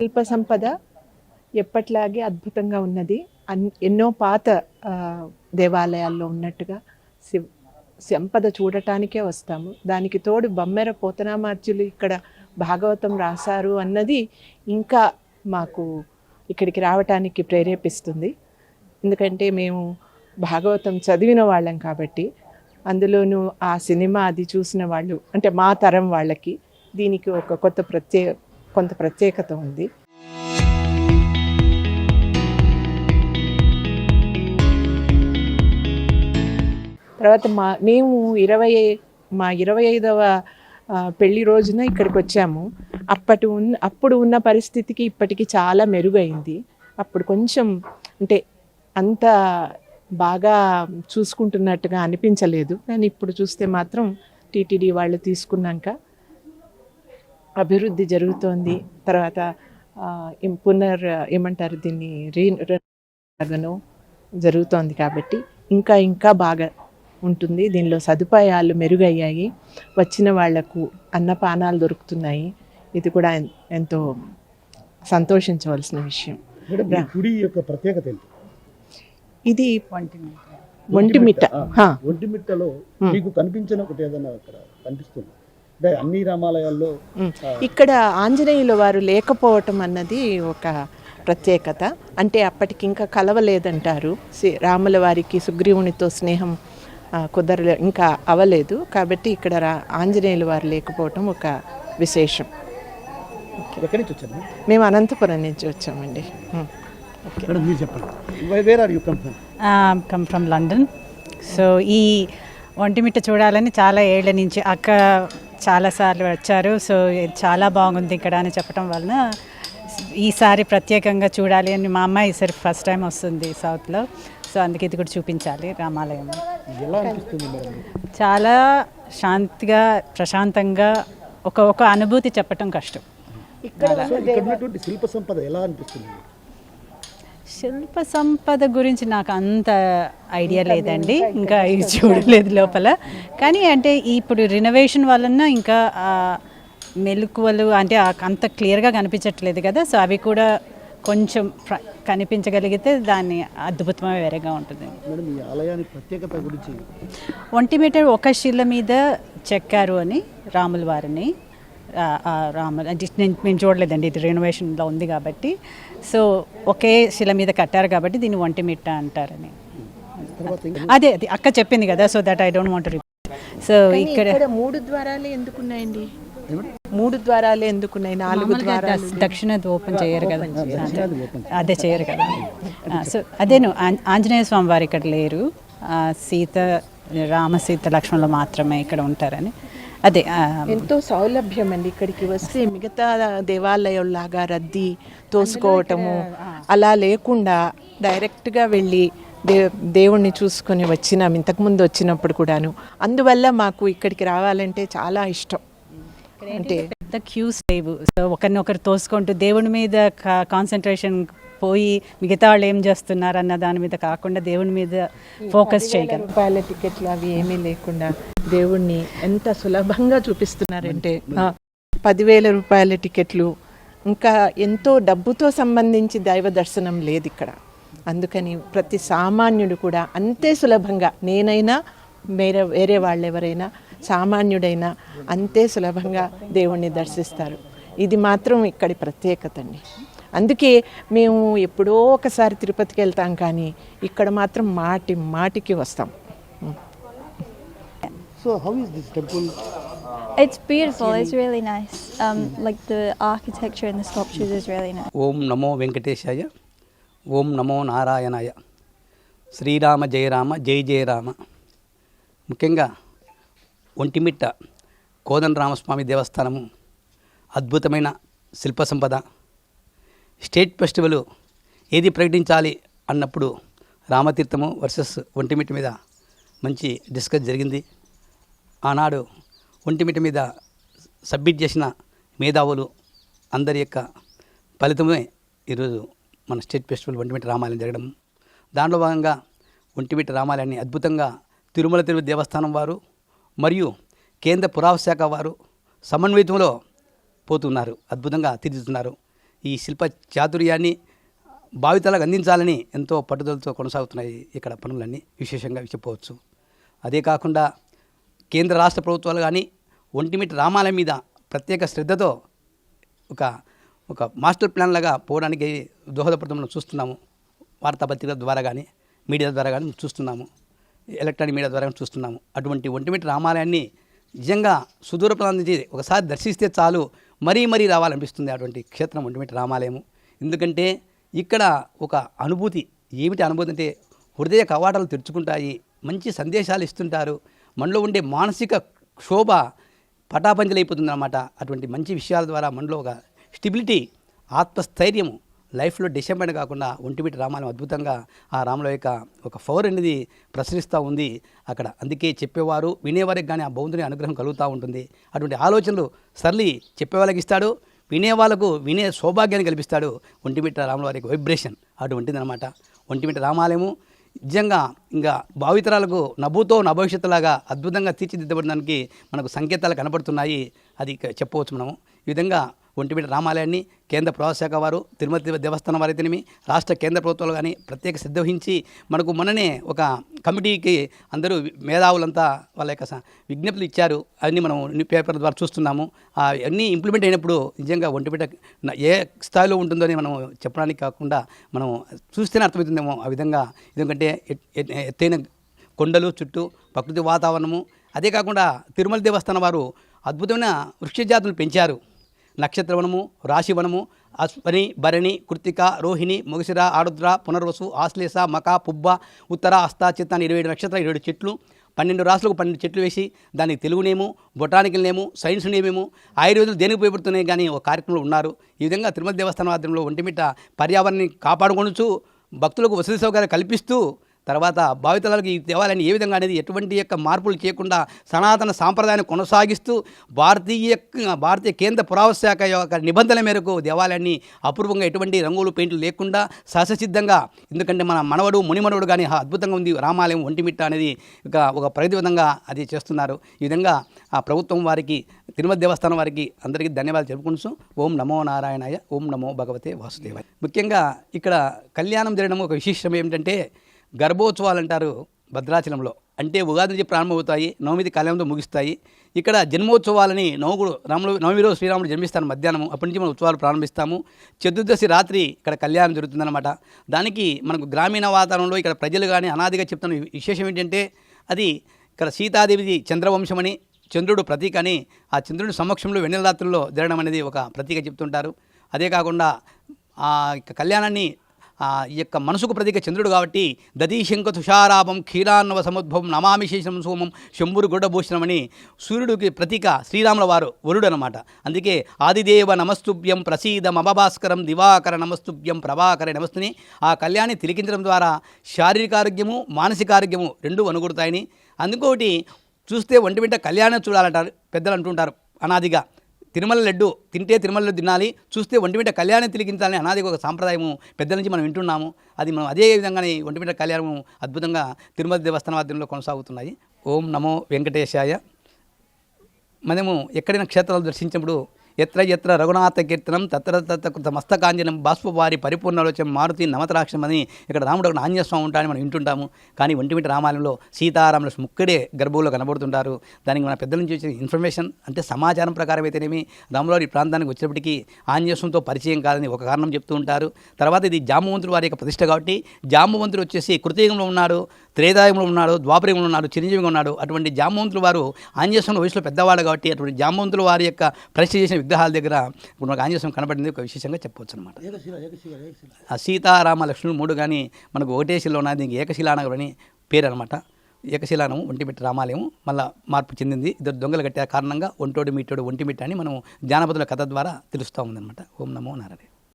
శిల్ప సంపద ఎప్పట్లాగే అద్భుతంగా ఉన్నది. ఎన్నో పాత దేవాలయాల్లో ఉన్నట్టుగా సంపద చూడటానికే వస్తాము. దానికి తోడు బమ్మెర పోతనామార్జులు ఇక్కడ భాగవతం రాశారు అన్నది ఇంకా మాకు ఇక్కడికి రావటానికి ప్రేరేపిస్తుంది. ఎందుకంటే మేము భాగవతం చదివిన వాళ్ళం కాబట్టి, అందులోనూ ఆ సినిమా అది చూసిన వాళ్ళు అంటే మా తరం వాళ్ళకి దీనికి ఒక కొంత ప్రత్యేకత ఉంది. తర్వాత మేము 25వ పెళ్లి రోజున ఇక్కడికి వచ్చాము. అప్పుడు ఉన్న పరిస్థితికి ఇప్పటికి చాలా మెరుగైంది. అప్పుడు కొంచెం అంటే అంత బాగా చూసుకుంటున్నట్టుగా అనిపించలేదు, కానీ ఇప్పుడు చూస్తే మాత్రం టీటీడీ వాళ్ళు తీసుకున్నాక అభివృద్ధి జరుగుతోంది. తర్వాత ఏమంటారు దీన్ని రీనగను జరుగుతోంది కాబట్టి ఇంకా బాగా ఉంటుంది. దీనిలో సదుపాయాలు మెరుగయ్యాయి. వచ్చిన వాళ్లకు అన్నపానాలు దొరుకుతున్నాయి. ఇది కూడా ఎంతో సంతోషించవలసిన విషయం. ఇది ఒంటిమిట్టలో మీకు కనిపించిన ఒకటి ఏదైనా అక్కడ కనిపిస్తుంది? అన్ని రామాలయాల్లో ఇక్కడ ఆంజనేయుల వారు లేకపోవటం అన్నది ఒక ప్రత్యేకత. అంటే అప్పటికి ఇంకా కలవలేదంటారు. రాముల వారికి సుగ్రీవునితో స్నేహం ఇంకా అవ్వలేదు కాబట్టి ఇక్కడ ఆంజనేయుల వారు లేకపోవటం ఒక విశేషం. ఎక్కడి నుంచి వచ్చారు? మేము అనంతపురం నుంచి వచ్చామండి. Come from London. సో ఈ ఒంటిమిట్ట చూడాలని చాలా ఏళ్ల నుంచి అక్క చాలాసార్లు వచ్చారు. సో చాలా బాగుంది ఇక్కడ అని చెప్పడం వలన ఈసారి ప్రత్యేకంగా చూడాలి అని మా అమ్మాయి ఈసారి ఫస్ట్ టైం వస్తుంది సౌత్లో. సో అందుకే ఇది కూడా చూపించాలి రామాలయం. చాలా శాంతిగా ప్రశాంతంగా ఒక అనుభూతి చెప్పటం కష్టం. శిల్ప సంపద గురించి నాకు అంత ఐడియా లేదండి, ఇంకా ఇది చూడలేదు లోపల. కానీ అంటే ఇప్పుడు రినోవేషన్ వలన ఇంకా మెలకువలు అంటే అంత క్లియర్గా కనిపించట్లేదు కదా. సో అవి కూడా కొంచెం కనిపించగలిగితే దాన్ని అద్భుతమే వేరేగా ఉంటుంది. ఒంటిమిట్ట ఒక శిల మీద చెక్కారు అని రాముల వారిని. అంటే మేము చూడలేదండి, ఇది రెనోవేషన్లో ఉంది కాబట్టి. సో ఒకే శిల మీద కట్టారు కాబట్టి దీన్ని ఒంటిమిట్ట అంటారని. అదే అక్క చెప్పింది కదా, so that I don't want to repeat. So ఇక్కడ 3 ద్వారాలే ఎందుకున్నాయండి? 3 ద్వారాలే ఎందుకున్నాయి? 4 ద్వారాలు దక్షిణది ఓపెన్ చేయరు కదా, అదే చేయరు కదా. సో అదేను ఆంజనేయ స్వామి వారు ఇక్కడ లేరు, రామసీత లక్ష్మణులు మాత్రమే ఇక్కడ ఉంటారని. అదే ఎంతో సౌలభ్యం అండి. ఇక్కడికి వస్తే మిగతా దేవాలయంలాగా రద్దీ తోసుకోవటము అలా లేకుండా డైరెక్ట్గా వెళ్ళి దేవుణ్ణి చూసుకొని వచ్చినాం ఇంతకుముందు వచ్చినప్పుడు కూడాను. అందువల్ల మాకు ఇక్కడికి రావాలంటే చాలా ఇష్టం. అంటే పెద్ద క్యూస్ లేవు. సో ఒకరినొకరు తోసుకుంటూ దేవుడి మీద కాన్సన్ట్రేషన్ పోయి మిగతా వాళ్ళు ఏం చేస్తున్నారు అన్న దాని మీద కాకుండా దేవుడి మీద ఫోకస్ చేయగలరు. రూపాయల టికెట్లు అవి ఏమీ లేకుండా దేవుణ్ణి ఎంత సులభంగా చూపిస్తున్నారంటే 10,000 రూపాయల టికెట్లు, ఇంకా ఎంతో డబ్బుతో సంబంధించి దైవ దర్శనం లేదు ఇక్కడ. అందుకని ప్రతి సామాన్యుడు కూడా అంతే సులభంగా, నేనైనా వేరే వాళ్ళు ఎవరైనా సామాన్యుడైనా అంతే సులభంగా దేవుణ్ణి దర్శిస్తారు. ఇది మాత్రం ఇక్కడి ప్రత్యేకత అండి. అందుకే మేము ఎప్పుడో ఒకసారి తిరుపతికి వెళ్తాం, కానీ ఇక్కడ మాత్రం మాటికి వస్తాం. So how is this temple? It's beautiful. It's really nice. Like the architecture and the sculptures is really nice. ఓం నమో వెంకటేశాయ, ఓం నమో నారాయణాయ. శ్రీరామ జయ రామ, జయ జయ రామ. ముఖ్యంగా ఒంటిమిట్ట కోదండరామస్వామి దేవస్థానము అద్భుతమైన శిల్ప సంపద. స్టేట్ ఫెస్టివల్ ఏది ప్రకటించాలి అన్నప్పుడు రామతీర్థము వర్సెస్ ఒంటిమిట్ట మీద మంచి డిస్కస్ జరిగింది. ఆనాడు ఒంటిమిట్ట మీద సబ్మిట్ చేసిన మేధావులు అందరి యొక్క ఫలితమే ఈరోజు మన స్టేట్ ఫెస్టివల్ ఒంటిమిట్ట రామాలయం జరగడం. దాంట్లో భాగంగా ఒంటిమిట్ట రామాలయాన్ని అద్భుతంగా తిరుమల తిరుపతి దేవస్థానం వారు మరియు కేంద్ర పురావస్తు శాఖ వారు సమన్వయంలో పోతున్నారు, అద్భుతంగా తీర్చుతున్నారు. ఈ శిల్ప చాతుర్యాన్ని భావితలకు అందించాలని ఎంతో పట్టుదలతో కొనసాగుతున్నాయి ఇక్కడ పనులన్నీ విశేషంగా చెప్పవచ్చు. అదే కాకుండా కేంద్ర రాష్ట్ర ప్రభుత్వాలు కానీ ఒంటిమిట్ట రామాలయం మీద ప్రత్యేక శ్రద్ధతో ఒక మాస్టర్ ప్లాన్ లాగా పోవడానికి దోహదపడతాం మనం చూస్తున్నాము. వార్తాపత్రికల ద్వారా కానీ మీడియా ద్వారా కానీ చూస్తున్నాము, ఎలక్ట్రానిక్ మీడియా ద్వారా కానీ చూస్తున్నాము. అటువంటి ఒంటిమిట్ట రామాలయాన్ని నిజంగా సుదూర ప్రాంతం నుంచి ఒకసారి దర్శిస్తే చాలు మరీ రావాలనిపిస్తుంది అటువంటి క్షేత్రం ఒంటిమిట్ట రామాలయము. ఎందుకంటే ఇక్కడ ఒక అనుభూతి, ఏమిటి అనుభూతి అంటే హృదయ కవాటాలు తెరుచుకుంటాయి, మంచి సందేశాలు ఇస్తుంటారు, మనలో ఉండే మానసిక క్షోభ పటాపంచలైపోతుంది అన్నమాట. అటువంటి మంచి విషయాల ద్వారా మనలో ఒక స్టెబిలిటీ, ఆత్మస్థైర్యము, లైఫ్లో డిసెంబర్ కాకుండా ఒంటిమిట్ట రామాలయం అద్భుతంగా ఆ రాముల యొక్క ఒక పవర్ అనేది ప్రసరిస్తూ ఉంది అక్కడ. అందుకే చెప్పేవారు వినేవారికి కానీ ఆ భగవంతుని అనుగ్రహం కలుగుతూ ఉంటుంది. అటువంటి ఆలోచనలు సర్లీ చెప్పేవాళ్ళకి ఇస్తాడు, వినేవాళ్ళకు వినే సౌభాగ్యాన్ని కల్పిస్తాడు ఒంటిమిట్ట రాముల వారికి వైబ్రేషన్ అటువంటిది అనమాట. ఒంటిమిట్ట రామాలయము నిజంగా ఇంకా భావితరాలకు నభూతో నభవిష్యత్తులాగా అద్భుతంగా తీర్చిదిద్దబడడానికి మనకు సంకేతాలు కనబడుతున్నాయి. అది చెప్పవచ్చు మనము. ఈ విధంగా ఒంటిమిట్ట రామాలయాన్ని కేంద్ర ప్రవాసశాఖ వారు, తిరుమల దేవస్థానం వారైతేనేమి, రాష్ట్ర కేంద్ర ప్రభుత్వాలు కానీ ప్రత్యేక శ్రద్ధ వహించి మనకు మొన్ననే ఒక కమిటీకి అందరూ మేధావులంతా వాళ్ళ యొక్క విజ్ఞప్తులు ఇచ్చారు. అవన్నీ మనం పేపర్ ద్వారా చూస్తున్నాము. అన్నీ ఇంప్లిమెంట్ అయినప్పుడు నిజంగా ఒంటిమిట్ట ఏ స్థాయిలో ఉంటుందో మనం చెప్పడానికి కాకుండా మనం చూస్తేనే అర్థమవుతుందేమో ఆ విధంగా. ఎందుకంటే ఎత్తైన కొండలు చుట్టూ ప్రకృతి వాతావరణము, అదే కాకుండా తిరుమల దేవస్థానం వారు అద్భుతమైన వృక్షజాతులను పెంచారు. నక్షత్రవనము, రాశివనము, అశ్వని, భరణి, కృత్తిక, రోహిణి, మొగసిర, ఆరుద్ర, పునర్వసు, ఆశ్లేష, మక, పుబ్బ, ఉత్తర, హస్త, చిత్త అని 27 నక్షత్రాలు, 27 చెట్లు, 12 రాసులకు 12 చెట్లు వేసి దానికి తెలుగు నేము, బొటానికల్ నేము, సైన్స్ నేమేమో, ఆయుర్వేదులు దేనికి ఉపయోగపడుతున్నాయి కానీ ఒక కార్యక్రమంలో ఉన్నారు. ఈ విధంగా తిరుమల దేవస్థానం ఆధ్వర్యంలో ఒంటిమిట్ట పర్యావరణాన్ని కాపాడుకొనుచు భక్తులకు వసతి సౌకర్యాలు కల్పిస్తూ తర్వాత భావితరాలకు ఈ దేవాలయాన్ని ఏ విధంగా అనేది ఎటువంటి యొక్క మార్పులు చేయకుండా సనాతన సాంప్రదాయాన్ని కొనసాగిస్తూ భారతీయ కేంద్ర పురావస్తు శాఖ యొక్క నిబంధనల మేరకు దేవాలయాన్ని అపూర్వంగా ఎటువంటి రంగులు పెయింట్లు లేకుండా సహజసిద్ధంగా, ఎందుకంటే మన మనవడు మునిమనవడు కానీ అద్భుతంగా ఉంది రామాలయం ఒంటిమిట్ట అనేది ఒక ప్రగతి విధంగా అది చేస్తున్నారు. ఈ విధంగా ఆ ప్రభుత్వం వారికి, తిరుమల దేవస్థానం వారికి అందరికీ ధన్యవాదాలు చెప్పుకుంటూ ఓం నమో నారాయణాయ, ఓం నమో భగవతే వాసుదేవాయ. ముఖ్యంగా ఇక్కడ కళ్యాణం జరగడం ఒక విశేషం ఏమిటంటే గర్భోత్సవాలు అంటారు భద్రాచలంలో. అంటే ఉగాది నుంచి ప్రారంభమవుతాయి, నవమిది కళ్యాణంతో ముగిస్తాయి. ఇక్కడ జన్మోత్సవాలని నవమి రోజు శ్రీరాముడు జన్మిస్తాను మధ్యాహ్నము, అప్పటి నుంచి మనం ఉత్సవాలు ప్రారంభిస్తాము. చతుర్దశి రాత్రి ఇక్కడ కళ్యాణం జరుగుతుందన్నమాట. దానికి మనకు గ్రామీణ వాతావరణంలో ఇక్కడ ప్రజలు కానీ అనాదిగా చెప్తున్న విశేషం ఏంటంటే అది ఇక్కడ సీతాదేవిది చంద్రవంశమని, చంద్రుడు ప్రతీక అని, ఆ చంద్రుడి సమక్షంలో వెన్నెల రాత్రుల్లో జరగడం అనేది ఒక ప్రతీక చెప్తుంటారు. అదే కాకుండా ఆ కళ్యాణాన్ని ఈ యొక్క మనసుకు ప్రతీక చంద్రుడు కాబట్టి దదీశంక తుషారాపం క్షీరాన్నవ సముద్భవం నమామి శేషం సోమం శంభురు గుడ్డభూషణం అని సూర్యుడికి ప్రతీక శ్రీరాముల వారు వరుడు అనమాట. అందుకే ఆదిదేవ నమస్తుభ్యం ప్రసీద మమభాస్కరం దివాకర నమస్తుభ్యం ప్రభాకర నమస్తుని ఆ కళ్యాణి తిలకించడం ద్వారా శారీరక ఆరోగ్యము, మానసిక ఆరోగ్యము రెండూ అనుకూడతాయని. అందుకోటి చూస్తే ఒంటిమిట్ట కళ్యాణం చూడాలంటారు పెద్దలు అంటుంటారు అనాదిగా. తిరుమల లడ్డు తింటే తిరుమల లడ్డు తినాలి, చూస్తే ఒంటిమిట్ట కళ్యాణం తిరిగించాలని అనాదిగా ఒక సాంప్రదాయము పెద్దల నుంచి మనం వింటున్నాము. అది మనం అదే విధంగానే ఒంటిమిట్ట కళ్యాణము అద్భుతంగా తిరుమల దేవస్థాన ఆధ్వర్యంలో కొనసాగుతున్నాయి. ఓం నమో వెంకటేశాయ. మనము ఎక్కడైనా క్షేత్రాలు దర్శించినప్పుడు ఎత్ర ఎత్ర రఘునాథ కీర్తనం తత్ర తత్ర కృత మస్తకాంజనం బాష్పవారి పరిపూర్ణలోచం మారుతి నవతరాక్షం అని ఇక్కడ రాముడు ఒక ఆంజనేయస్వామి ఉంటాడని మనం వింటుంటాము. కానీ ఒంటిమిట్ట రామాలయంలో సీతారాముల ముక్కడే గర్భంలో కనబడుతుంటారు. దానికి మన పెద్దల నుంచి వచ్చే ఇన్ఫర్మేషన్ అంటే సమాచారం ప్రకారం అయితేనేమి రాములవారి ప్రాంతానికి వచ్చేప్పటికీ ఆంజనేయస్వామితో పరిచయం కాదని ఒక కారణం చెప్తూ ఉంటారు. తర్వాత ఇది జాంబవంతుడు వారి యొక్క ప్రతిష్ట కాబట్టి జాంబవంతుడు వచ్చేసి కృతయుగంలో ఉన్నాడు, త్రేతాయుగంలో ఉన్నాడు, ద్వాపరయుగంలో ఉన్నాడు, చిరంజీవిగా ఉన్నాడు. అటువంటి జాంబవంతులు వారు ఆంజనేయస్వామి వయసులో పెద్దవాడు కాబట్టి అటువంటి జాంబవంతులు వారి యొక్క ప్రతిష్ట చేసిన విగ్రహాల దగ్గర ఇప్పుడు మనకు ఆంజనేయస్వామి కనబడింది ఒక విశేషంగా చెప్పవచ్చు అనమాట. ఆ సీతారామ లక్ష్మణుడు 3 కానీ మనకు ఒకటే శిల ఉన్నది, దీనికి ఏకశిలానగరం అని పేరు అనమాట. ఏకశిలానము ఒంటిమిట్ట రామాలయం మళ్ళీ మార్పు చెందింది. ఇద్దరు దొంగలు కట్టే కారణంగా ఒంటోడు మీటోడు ఒంటిమిట్ట అని మనం జానపదుల కథ ద్వారా తెలుస్తూ ఉందన్నమాట. ఓం నమో నారాయణ.